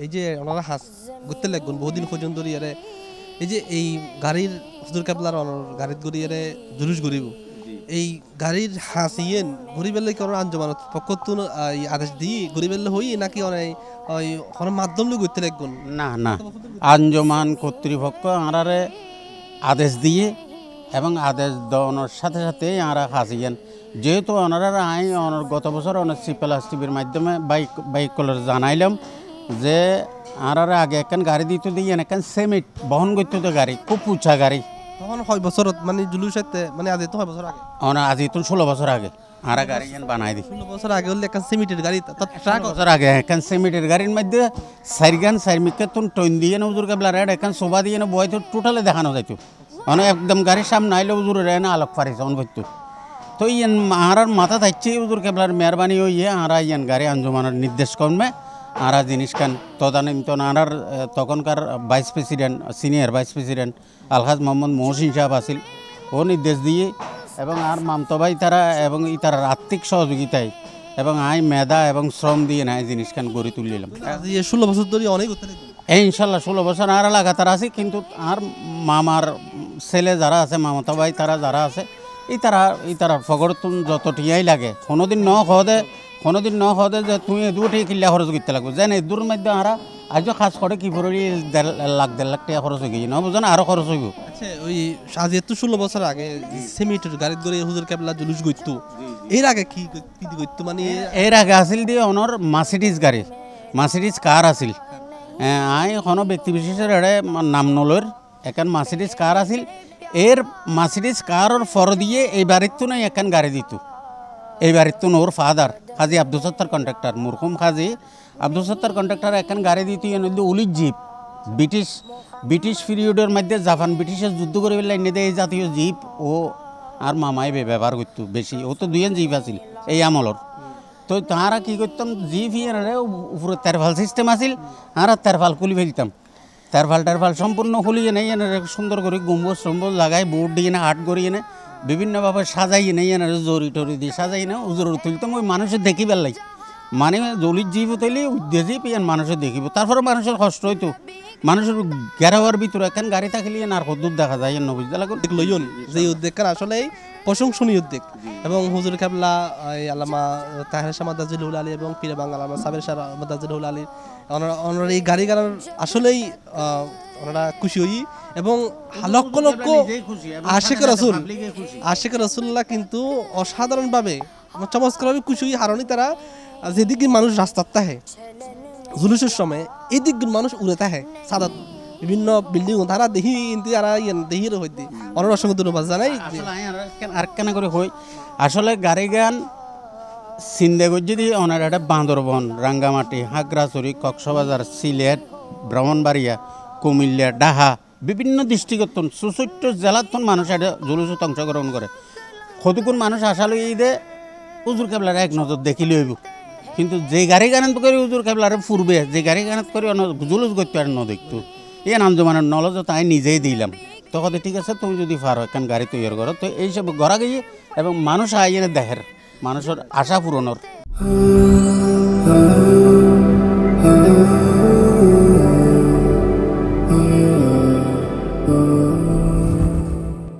এই যে ওনারা হাস ঘুরতে লাগবেন বহুদিন পর্যন্ত ইয়ারে এই যে এই গাড়ির হুজুর কেবলার গাড়ির গড়িয়ারে জুলুস গড়িব এই গাড়ির হাসিয়েন গরিবেলে কোন আঞ্জমানত পক্ষতুন আদেশ দিয়ে গরিবেলে হই নাকি অনেক ওই কোন মাধ্যম লই ঘুরতে লাগবেন না না আঞ্জমান কর্তৃপক্ষ আনারে আদেশ দিয়ে এবং আদেশ দেওয়ানোর সাথে সাথে আরা হাসিয়েন যেহেতু ওনারা গত বছর অনেক সিপ্লাস টিভির মাধ্যমে বাইক কলার জানাইলাম যে আনারা আগে একখান গাড়ি দিতে দিয়ে একখান সেমিট বহন করতে তো গাড়ি খুব উঁচা গাড়ি তখন 6 বছর মানে জুলুসাতে মানে আজ তো 6 বছর আগে আজ তো 16 বছর আগে আরা গাড়ি বানাই দি 16 বছর আগে হলে একটা সিমেন্টের গাড়ি ট্রাক বছর আগে একখান সেমিটের গাড়ির মধ্যে সাইরগান সাইরমিকে তুন টইন দিয়ে না হুজুর কেবলা রেড একখান সোভা দিয়ে না বয় তো টোটালে দেখানো যাইতো মানে একদম গাড়ির সামনে আইলে হুজুর রে না আলোক পারিছে অন বইতো তো ইয়ান আরার মাথা থাকছে হুজুর কেবলার মেহরবানি হইয়ে আরা ইয়ান গাড়ি আঞ্জমানের নির্দেশ কর্মে আরা জিনিস খান তদানীন্ত আনার তখনকার vice president senior vice president Alhaj Mohammad Mohsin সাহেব আসিল ও নির্দেশ দিয়ে এবং আর মামতো ভাই তারা এবং তার আর্থিক সহযোগিতায় এবং মেধা এবং শ্রম দিয়ে না জিনিস খান গড়ে তুলিলাম 16 বছর ধরে অনেক এই ইনশাল্লাহ 16 বছর আর লাগাতার আছে কিন্তু আর মামার ছেলে যারা আছে মামতো ভাই তারা যারা আছে এই তারা ফগরতুন যত টিয়াই লাগে কোনোদিন ন হদে যে তুই দুটি কিল্লা খরচ করতে লাগবে যেন দূর মধ্যে আরা আজও খাস করে কি করে 1.5 লাখ টাকা খরচ হয়ে গেছে না বুঝেন আরো খরচ হইব। আচ্ছা ওই আজ এত 16 বছর আগে সেমিটের গাড়ি ধরে হুজুর কেবলা জুলুস গইতো এর আগে কি গইতো মানে এর আগে আসিল দিয়ে ওনার মার্সিডিজ কার আসিল কোনো ব্যক্তি বিশেষের নাম নলর এখন মার্সিডিজ কার আসিল এর মার্সিডিজ কারর ফর দিয়ে এই বাড়ির তো নাই এখন গাড়ি দিত এই বাড়ির তো ওর ফাদার কাজী আব্দুল সত্তার কন্ট্রাক্টর মুরহুম কাজী আব্দুল সত্তার কন্ট্রাক্টর এখন গাড়ি দিত উলিশ জিপ ব্রিটিশ পিরিয়ডের মধ্যে জাপান ব্রিটিশের যুদ্ধ করে ফেললে এনে দেয় এই জাতীয় জিপ ও আর মামাই ব্যবহার করত বেশি ও তো 2 জিপ আছিল এই আমলর তো তারা কি করতাম জিপ ইয়ারে উপরে তেরফাল সিস্টেম আছিল আর তেরফাল খুলি ফেলতাম তেরফাল সম্পূর্ণ খুলিয়ে নেই এনে সুন্দর করে গম্বুজ লাগাই বোর্ড দিয়ে না আর্ট করিয়ে নে বিভিন্নভাবে সাজাই নেই এনে জরি টরি দিয়ে সাজাই না উজোর তুলতাম ওই মানুষের দেখি পেলাই মানে জলির জীব তৈলি উদ্দেশ্যেই পেয়ে মানুষের দেখিব তারপরে মানুষের কষ্ট হইতো মানুষের গেরাওয়ার ভিতরে এখন গাড়ি থাকলে আর কদ্দুর দেখা যায় না বুঝতে লাগলো লইন যে উদ্যোগ আসলে প্রশংসনীয় উদ্যোগ এবং হুজুর কেবলা আল্লামা তাহের শাহ মাদাজিলুল আলী এবং পীরে বাংলা আল্লামা সাবের শাহ মাদাজিলুল আলী ওনারা এই গাড়ি গাড়ার আসলেই ওনারা খুশি হই এবং লক্ষ লক্ষ আশিক রসুল্লাহ কিন্তু অসাধারণভাবে চমৎকারভাবে খুশি হই হারণই তারা যেদিকে মানুষ রাস্তার তাহে জুলুসের সময় এই দিক মানুষ উড়ে তাহে সাদা বিভিন্ন বিল্ডিং তারা দেখি কিন্তু তারা দেহির হইতে অনেক অসংখ্য ধন্যবাদ জানাই আর কেন করে হই আসলে গাড়ি গান সিন্দেগর যদি ওনার একটা বান্দরবন রাঙ্গামাটি হাগরাছড়ি কক্সবাজার সিলেট ব্রাহ্মণবাড়িয়া কুমিল্লা ডাহা বিভিন্ন ডিস্ট্রিক্টত সুচৈত্য জেলাত মানুষ এটা জুলুসত অংশগ্রহণ করে কতক্ষণ মানুষ আসালে ঈদে হুজুর কেবলার এক নজর দেখিলে হইব কিন্তু যে গাড়ি গানত করে হুজুর কেবলারে ফুরবে যে গাড়ি গানত করে জুলুস করতে আর দেখতো এই আঞ্জমানের নলেজ তাই নিজেই দিলাম তখন ঠিক আছে তুমি যদি পারো এখন গাড়ি তৈরি করো তো এইসব গড়া গিয়ে এবং মানুষ আইনে দেখের মানুষের আশা পূরণের